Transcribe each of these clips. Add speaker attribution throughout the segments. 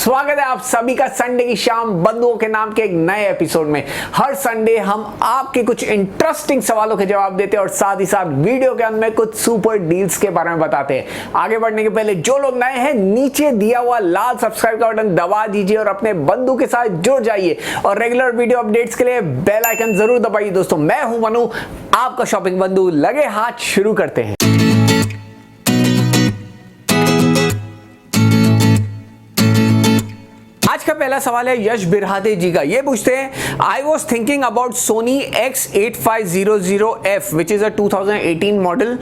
Speaker 1: स्वागत है आप सभी का संडे की शाम बंधुओं के नाम के एक नए एपिसोड में। हर संडे हम आपके कुछ इंटरेस्टिंग सवालों के जवाब देते हैं और साथ ही साथ वीडियो के अंत में कुछ सुपर डील्स के बारे में बताते हैं। आगे बढ़ने के पहले जो लोग नए हैं नीचे दिया हुआ लाल सब्सक्राइब का बटन दबा दीजिए और अपने बंधु के साथ जुड़ जाइए और रेगुलर वीडियो अपडेट्स के लिए बेल आइकन जरूर दबाइए। दोस्तों मैं हूं मनु, आपका शॉपिंग बंधु। लगे हाथ शुरू करते हैं। आज का पहला सवाल है यश बिरहादे जी का। ये पूछते हैं, I was thinking about Sony X8500F which is a 2018 model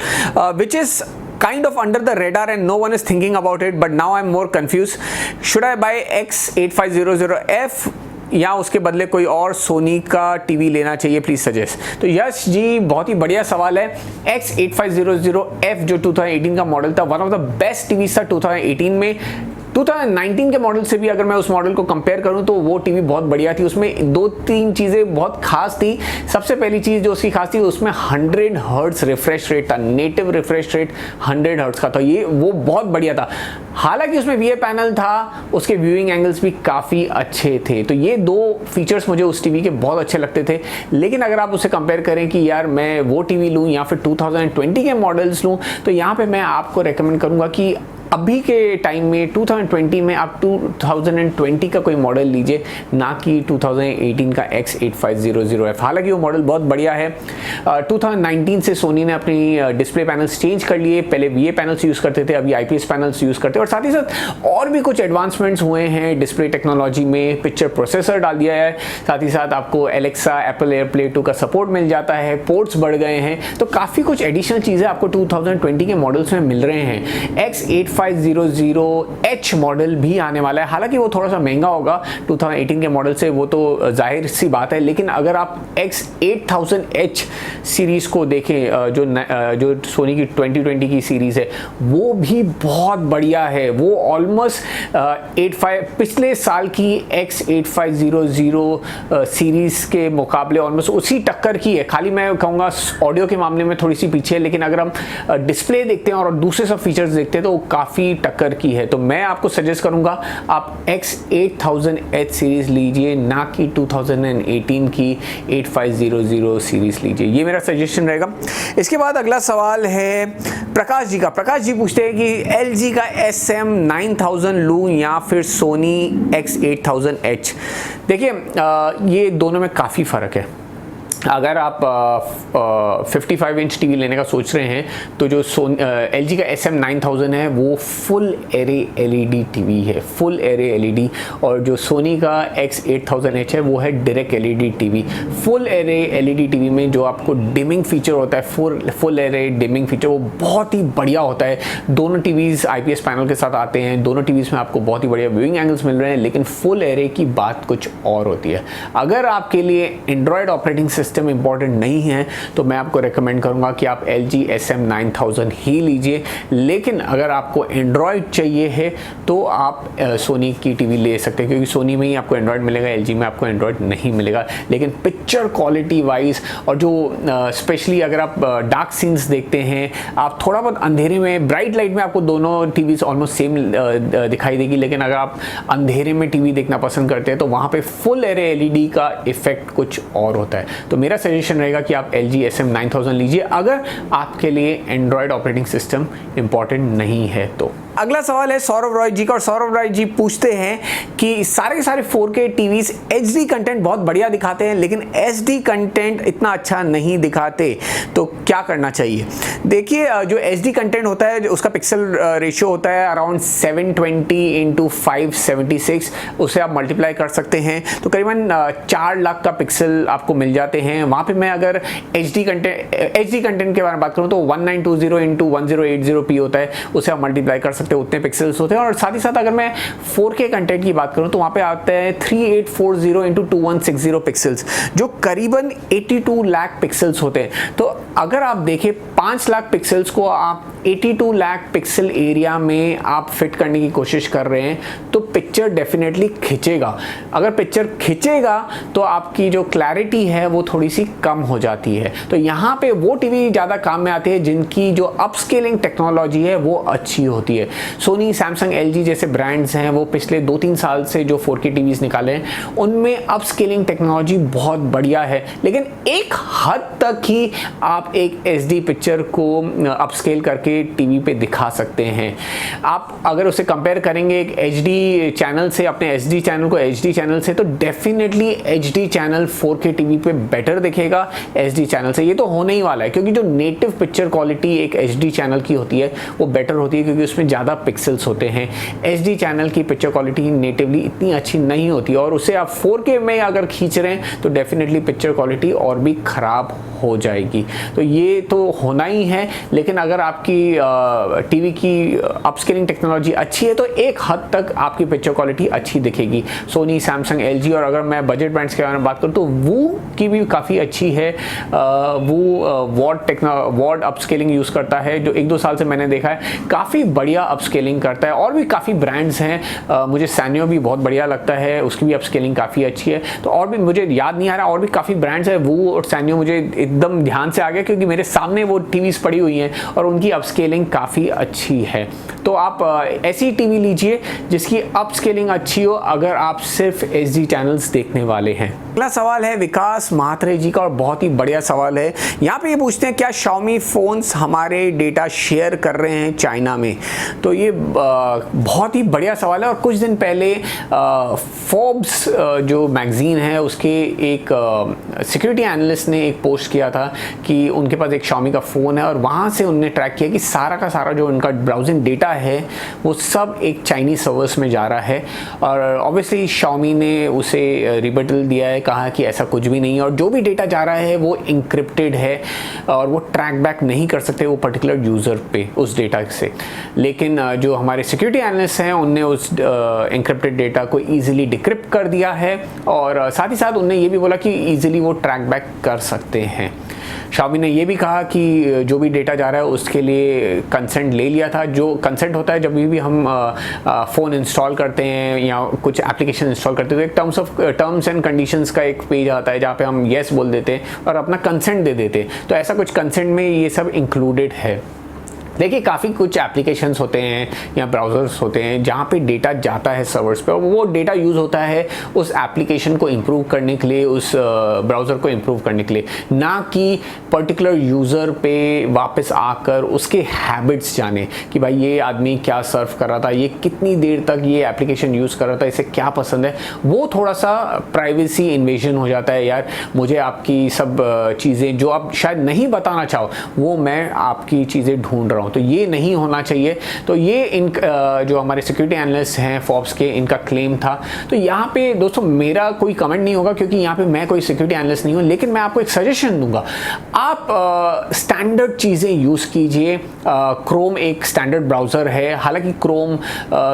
Speaker 1: which is kind of under the radar and no one is thinking about it, but now I'm more confused. Should I buy X8500F या उसके बदले कोई और सोनी का TV लेना चाहिए? Please suggest. तो यश जी बहुत ही बढ़िया सवाल है। X8500F जो 2018 का मॉडल था, one of the best TV था 2018 में। 2019 के मॉडल से भी अगर मैं उस मॉडल को कंपेयर करूं तो वो टीवी बहुत बढ़िया थी। उसमें दो तीन चीज़ें बहुत खास थी। सबसे पहली चीज़ जो उसकी खास थी, उसमें 100 हर्ट्ज रिफ्रेश रेट था, नेटिव रिफ्रेश रेट 100 हर्ट्ज का था। ये वो बहुत बढ़िया था। हालांकि उसमें VA पैनल था, उसके व्यूइंग एंगल्स भी काफ़ी अच्छे थे। तो ये दो फीचर्स मुझे उस टीवी के बहुत अच्छे लगते थे। लेकिन अगर आप उसे कंपेयर करें कि यार मैं वो टीवी लूँ या फिर 2020 के मॉडल्स लूँ, तो यहाँ पर मैं आपको रेकमेंड करूँगा कि अभी के टाइम में 2020 में आप 2020 का कोई मॉडल लीजिए, ना कि 2018 का X8500F। हालांकि वो मॉडल बहुत बढ़िया है। 2019 से सोनी ने अपनी डिस्प्ले पैनल्स चेंज कर लिए। पहले VA पैनल्स यूज़ करते थे, अभी IPS पैनल्स यूज़ करते हैं। और साथ ही साथ और भी कुछ एडवांसमेंट्स हुए हैं डिस्प्ले टेक्नोलॉजी में। पिक्चर प्रोसेसर डाल दिया है, साथ ही साथ आपको एलेक्सा, एप्पल एयरप्ले 2 का सपोर्ट मिल जाता है, पोर्ट्स बढ़ गए हैं। तो काफ़ी कुछ एडिशनल चीज़ें आपको 2020 के मॉडल्स में मिल रहे हैं। X8500H मॉडल भी आने वाला है। हालांकि वो थोड़ा सा महंगा होगा 2018 के मॉडल से, वो तो जाहिर सी बात है। लेकिन अगर आप X8000H सीरीज़ को देखें, जो सोनी की 2020 की सीरीज़ है, वो भी बहुत बढ़िया है। वो ऑलमोस्ट 85 पिछले साल की X8500 सीरीज़ के मुकाबले ऑलमोस्ट उसी टक्कर की है। खाली मैं कहूँगा ऑडियो के मामले में थोड़ी सी पीछे है, लेकिन अगर हम डिस्प्ले देखते हैं और दूसरे सब फीचर्स देखते हैं तो काफ़ी टक्कर की है। तो मैं आपको सजेस्ट करूंगा आप X8000H सीरीज लीजिए, ना कि 2018 की 8500 सीरीज लीजिए। ये मेरा सजेशन रहेगा। इसके बाद अगला सवाल है प्रकाश जी का। प्रकाश जी पूछते हैं कि LG का SM9000 लूं या फिर सोनी X8000H। देखिए ये दोनों में काफ़ी फ़र्क है। अगर आप 55 इंच टीवी लेने का सोच रहे हैं तो जो LG का SM9000 है वो फुल एरे LED टीवी है, फुल एरे LED। और जो सोनी का X8000H है वो है direct LED TV. Full array LED TV में जो आपको डिमिंग फीचर होता है, फुल एरे डिमिंग फीचर, वो बहुत ही बढ़िया होता है। दोनों टीवीज़ IPS पैनल के साथ आते हैं, दोनों टीवीज़ में आपको बहुत ही बढ़िया व्यूइंग एंगल्स मिल रहे हैं। लेकिन फुल एरे की बात कुछ और होती है। अगर आपके लिए एंड्रॉयड ऑपरेटिंग सिस्टम इंपॉर्टेंट नहीं है तो मैं आपको रेकमेंड करूंगा कि आप LG SM9000 ही लीजिए। लेकिन अगर आपको एंड्रॉयड चाहिए है तो आप सोनी की टीवी ले सकते हैं, क्योंकि सोनी में ही आपको एंड्रॉयड मिलेगा, LG में आपको एंड्रॉयड नहीं मिलेगा। लेकिन पिक्चर क्वालिटी वाइज और जो स्पेशली अगर आप डार्क सीन्स देखते हैं, आप थोड़ा बहुत अंधेरे में, ब्राइट लाइट में आपको दोनों टीवीज ऑलमोस्ट सेम दिखाई देगी। लेकिन अगर आप अंधेरे में टीवी देखना पसंद करते हैं तो वहाँ पे फुल एरे LED का इफेक्ट कुछ और होता है। तो मेरा सजेशन रहेगा कि आप LG SM9000 लीजिए अगर आपके लिए एंड्रॉयड ऑपरेटिंग सिस्टम इंपॉर्टेंट नहीं है तो। अगला सवाल है सौरभ रॉय जी का। और सौरभ रॉय जी पूछते हैं कि सारे के सारे 4K टीवीज HD कंटेंट बहुत बढ़िया दिखाते हैं लेकिन SD कंटेंट इतना अच्छा नहीं दिखाते, तो क्या करना चाहिए? देखिए जो HD कंटेंट होता है उसका पिक्सल रेशियो होता है अराउंड 720x576, उसे आप मल्टीप्लाई कर सकते हैं तो करीबन 4 लाख का पिक्सल आपको मिल जाते हैं। वहाँ पे मैं अगर HD कंटेंट के बारे में बात करूँ तो 1920x1080p होता है, उसे आप मल्टीप्लाई कर सकते हैं, उतने पिक्सल्स होते हैं। और साथ ही साथ अगर मैं 4K कंटेंट की बात करूं तो वहां पे आता है 3840x2160 पिक्सल्स, जो करीबन 82 लाख पिक्सल्स होते हैं। तो अगर आप देखें 5 लाख पिक्सल्स को आप 82 लाख पिक्सल एरिया में आप फिट करने की कोशिश कर रहे हैं तो पिक्चर डेफिनेटली खिंचेगा। अगर पिक्चर खिंचेगा तो आपकी जो क्लैरिटी है वो थोड़ी सी कम हो जाती है। तो यहाँ पे वो टीवी ज़्यादा काम में आते हैं जिनकी जो अपस्केलिंग टेक्नोलॉजी है वो अच्छी होती है। सोनी, सैमसंग, एलजी जैसे ब्रांड्स हैं वो पिछले 2-3 साल से जो 4K टीवीज़ निकाले हैं उनमें अपस्केलिंग टेक्नोलॉजी बहुत बढ़िया है, लेकिन एक हद तक ही आप एक HD पिक्चर को अपस्केल करके टीवी पे दिखा सकते हैं। आप अगर उसे कंपेयर करेंगे एक HD चैनल से, अपने SD चैनल को HD चैनल से, तो definitely HD channel 4K TV पे बेटर दिखेगा SD चैनल से। ये तो होने ही वाला है क्योंकि जो नेटिव पिक्चर क्वालिटी एक HD चैनल की होती है वो बेटर होती है क्योंकि उसमें ज़्यादा पिक्सल्स होते हैं। SD चैनल की पिक्चर क्वालिटी नेटिवली इतनी अच्छी नहीं होती और उसे आप 4K में अगर खींच रहे हैं तो डेफिनेटली पिक्चर क्वालिटी और भी ख़राब हो जाएगी। तो ये तो होना ही है, लेकिन अगर आपकी टीवी की अपस्केलिंग टेक्नोलॉजी अच्छी है तो एक हद तक आपकी पिक्चर क्वालिटी अच्छी दिखेगी। सोनी, सैमसंग, एलजी और अगर मैं बजट ब्रांड्स के बारे में बात करूँ तो वो की भी काफ़ी अच्छी है। वो वॉट अपस्केलिंग यूज़ करता है जो 1-2 साल से मैंने देखा है, काफ़ी बढ़िया अपस्केलिंग करता है। और भी काफ़ी ब्रांड्स हैं, मुझे सैनियो भी बहुत बढ़िया लगता है, उसकी भी अपस्केलिंग काफ़ी अच्छी है। तो और भी मुझे याद नहीं आ रहा, और भी काफ़ी ब्रांड्स हैं। वो और सैनियो मुझे एकदम ध्यान से आ गया क्योंकि मेरे सामने वो टीवीज़ पड़ी हुई हैं और उनकी अपस्केलिंग काफ़ी अच्छी है। तो आप ऐसी टीवी लीजिए जिसकी अपस्केलिंग अच्छी हो अगर आप सिर्फ HD चैनल्स देखने वाले हैं। अगला सवाल है विकास महात्रे जी का और बहुत ही बढ़िया सवाल है। यहाँ पे ये पूछते हैं क्या Xiaomi फ़ोन्स हमारे डेटा शेयर कर रहे हैं चाइना में? तो ये बहुत ही बढ़िया सवाल है। और कुछ दिन पहले फोर्ब्स जो मैगज़ीन है उसके एक सिक्योरिटी एनालिस्ट ने एक पोस्ट किया था कि उनके पास एक Xiaomi का फ़ोन है और वहाँ से उन्होंने ट्रैक किया कि सारा का सारा जो उनका ब्राउजिंग डेटा है वो सब एक चाइनीज़ सर्वर्स में जा रहा है। और ऑब्वियसली Xiaomi ने उसे रिबटल दिया है, कहा कि ऐसा कुछ भी नहीं है और जो भी डेटा जा रहा है वो इंक्रिप्टेड है और वो ट्रैक बैक नहीं कर सकते वो पर्टिकुलर यूज़र पे उस डेटा से। लेकिन जो हमारे सिक्योरिटी एनालिस्ट हैं उनने उस इंक्रिप्टेड डेटा को ईजिली डिक्रिप्ट कर दिया है और साथ ही साथ उनने ये भी बोला कि ईजिली वो ट्रैक बैक कर सकते हैं। Xiaomi ने ये भी कहा कि जो भी डेटा जा रहा है उसके लिए कंसेंट ले लिया था। जो कंसेंट होता है जब भी हम फ़ोन इंस्टॉल करते हैं या कुछ एप्लीकेशन इंस्टॉल करते हैं तो एक टर्म्स एंड कंडीशंस का एक पेज आता है जहाँ पे हम येस बोल देते हैं और अपना कंसेंट दे देते हैं। तो ऐसा कुछ कंसेंट में ये सब इंक्लूडेड है। देखिए काफ़ी कुछ एप्लीकेशंस होते हैं या ब्राउज़र्स होते हैं जहाँ पे डेटा जाता है सर्वर्स पे और वो डेटा यूज़ होता है उस एप्लीकेशन को इम्प्रूव करने के लिए, उस ब्राउज़र को इम्प्रूव करने के लिए, ना कि पर्टिकुलर यूज़र पे वापस आकर उसके हैबिट्स जाने कि भाई ये आदमी क्या सर्व कर रहा था, ये कितनी देर तक ये एप्लीकेशन यूज़ कर रहा था, इसे क्या पसंद है। वो थोड़ा सा प्राइवेसी इन्वेजन हो जाता है। यार मुझे आपकी सब चीज़ें जो आप शायद नहीं बताना चाहो वो मैं आपकी चीज़ें ढूंढ रहा हूँ, तो ये नहीं होना चाहिए। तो ये जो हमारे सिक्योरिटी एनालिस्ट हैं फोर्ब्स के, इनका क्लेम था। तो यहाँ पे दोस्तों मेरा कोई कमेंट नहीं होगा क्योंकि यहाँ पे मैं कोई सिक्योरिटी एनालिस्ट नहीं हूँ, लेकिन मैं आपको एक सजेशन दूंगा। आप स्टैंडर्ड चीज़ें यूज़ कीजिए। क्रोम एक स्टैंडर्ड ब्राउज़र है, हालांकि क्रोम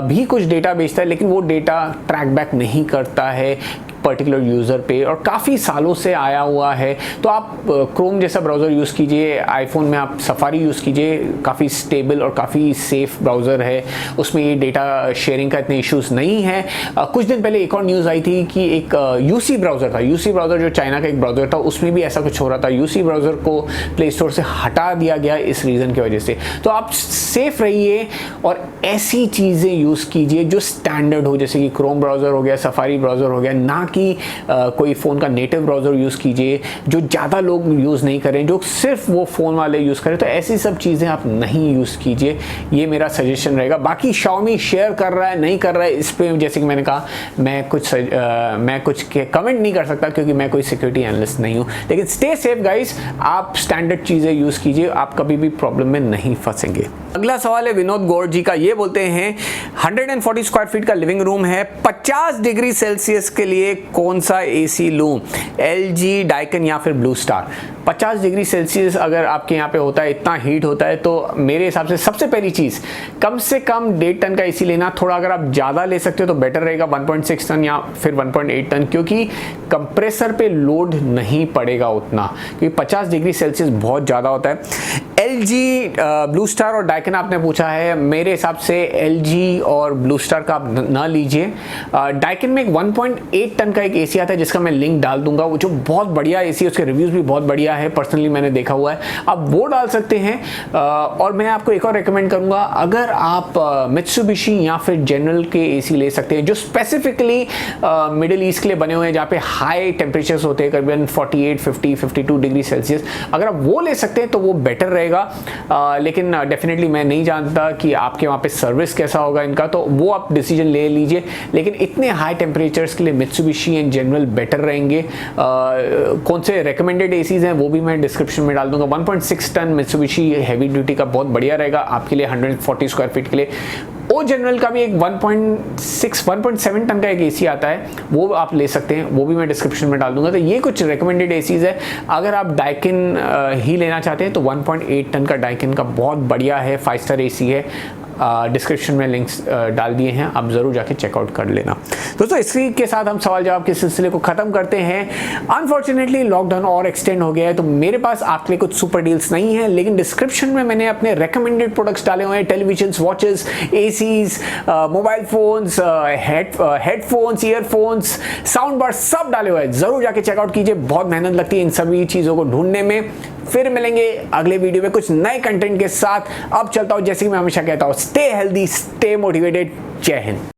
Speaker 1: भी कुछ डेटा बेचता है लेकिन वो डेटा ट्रैक बैक नहीं करता है पर्टिकुलर यूज़र पे और काफ़ी सालों से आया हुआ है। तो आप क्रोम जैसा ब्राउज़र यूज़ कीजिए। आईफोन में आप सफारी यूज़ कीजिए, काफ़ी स्टेबल और काफ़ी सेफ ब्राउज़र है, उसमें ये डेटा शेयरिंग का इतने इश्यूज़ नहीं है। कुछ दिन पहले एक और न्यूज़ आई थी कि एक यूसी ब्राउज़र था, यूसी ब्राउज़र जो चाइना का एक ब्राउज़र था, उसमें भी ऐसा कुछ हो रहा था। यूसी ब्राउज़र को प्ले स्टोर से हटा दिया गया इस रीज़न की वजह से। तो आप सेफ रहिए और ऐसी चीज़ें यूज़ कीजिए जो स्टैंडर्ड हो, जैसे कि क्रोम ब्राउज़र हो गया, सफारी ब्राउज़र हो गया, ना कि कोई फ़ोन का नेटिव ब्राउज़र यूज़ कीजिए जो ज़्यादा लोग यूज़ नहीं करें, जो सिर्फ वो फ़ोन वाले यूज़ करें। तो ऐसी सब चीज़ें आप नहीं यूज़ कीजिए, ये मेरा सजेशन रहेगा। बाकी Xiaomi शेयर कर रहा है नहीं कर रहा है इस पर जैसे कि मैंने कहा मैं कुछ कमेंट नहीं कर सकता क्योंकि मैं कोई सिक्योरिटी एनालिस्ट नहीं हूँ। लेकिन स्टे सेफ गाइज, आप स्टैंडर्ड चीज़ें यूज़ कीजिए, आप कभी भी प्रॉब्लम में नहीं फंसेंगे। अगला सवाल है विनोद गौड़ जी का। ये बोलते हैं 140 स्क्वायर फीट का लिविंग रूम है, 50 डिग्री सेल्सियस के लिए कौन सा एसी लूं, LG, डाइकन या फिर ब्लू स्टार? 50 डिग्री सेल्सियस अगर आपके यहाँ पे होता है, इतना हीट होता है, तो मेरे हिसाब से सबसे पहली चीज़ कम से कम 1.5 टन का एसी लेना। थोड़ा अगर आप ज़्यादा ले सकते हो तो बेटर रहेगा, 1.6 टन या फिर 1.8 टन, क्योंकि कंप्रेसर पे लोड नहीं पड़ेगा उतना, क्योंकि 50 डिग्री सेल्सियस बहुत ज़्यादा होता है। LG, ब्लू स्टार और डाइकिन आपने पूछा है, मेरे हिसाब से LG और ब्लू स्टार का आप ना लीजिए। डाइकिन में एक 1.8 टन का एक एसी आता है जिसका मैं लिंक डाल दूंगा, वो जो बहुत बढ़िया एसी है, उसके रिव्यूज़ भी बहुत बढ़िया है, पर्सनली मैंने देखा हुआ है, आप वो डाल सकते हैं। और मैं आपको एक और रेकमेंड करूंगा, अगर आप मित्सुबिशी या फिर जनरल के एसी ले सकते हैं जो स्पेसिफिकली मिडिल ईस्ट के लिए बने हुए हैं, जहाँ पे हाई टेम्परेचर्स होते हैं, करीबन 48, 50, 52 डिग्री सेल्सियस, अगर आप वो ले सकते हैं तो वो बेटर रहेगा। लेकिन डेफिनेटली मैं नहीं जानता कि आपके वहाँ पे सर्विस कैसा होगा इनका, तो वो आप डिसीजन ले लीजिए। लेकिन इतने हाई टेम्परेचर्स के लिए मित्सुबिशी एंड जनरल बेटर रहेंगे। कौन से रेकमेंडेड एसीज हैं वो भी मैं डिस्क्रिप्शन में डाल दूंगा। 1.6 टन मित्सुबिशी हैवी ड्यूटी का बहुत बढ़िया रहेगा आपके लिए, 140 स्क्वायर फीट के लिए। ओ जनरल का भी एक 1.7 टन का एक एसी आता है, वो आप ले सकते हैं, वो भी मैं डिस्क्रिप्शन में डाल दूंगा। तो ये कुछ रेकमेंडेड एसीज है। अगर आप डाइकिन ही लेना चाहते हैं तो 1.8 टन का डाइकिन का बहुत बढ़िया है, 5 स्टार एसी है। डिस्क्रिप्शन में लिंक्स डाल दिए हैं, आप ज़रूर जाके चेकआउट कर लेना। दोस्तों, इसी के साथ हम सवाल जवाब के सिलसिले को ख़त्म करते हैं। अनफॉर्चुनेटली लॉकडाउन और एक्सटेंड हो गया है, तो मेरे पास आपके लिए कुछ सुपर डील्स नहीं है, लेकिन डिस्क्रिप्शन में मैंने अपने रेकमेंडेड प्रोडक्ट्स डाले हुए हैं। Television, watches, ACs, mobile phones, headphones, earphones, sound bar, सब डाले हुए हैं। ज़रूर जाके चेकआउट कीजिए, बहुत मेहनत लगती है इन सभी चीज़ों को ढूंढने में। फिर मिलेंगे अगले वीडियो में कुछ नए कंटेंट के साथ। अब चलता हूँ, जैसे कि मैं हमेशा कहता हूँ, स्टे हेल्दी, स्टे मोटिवेटेड। जय हिंद।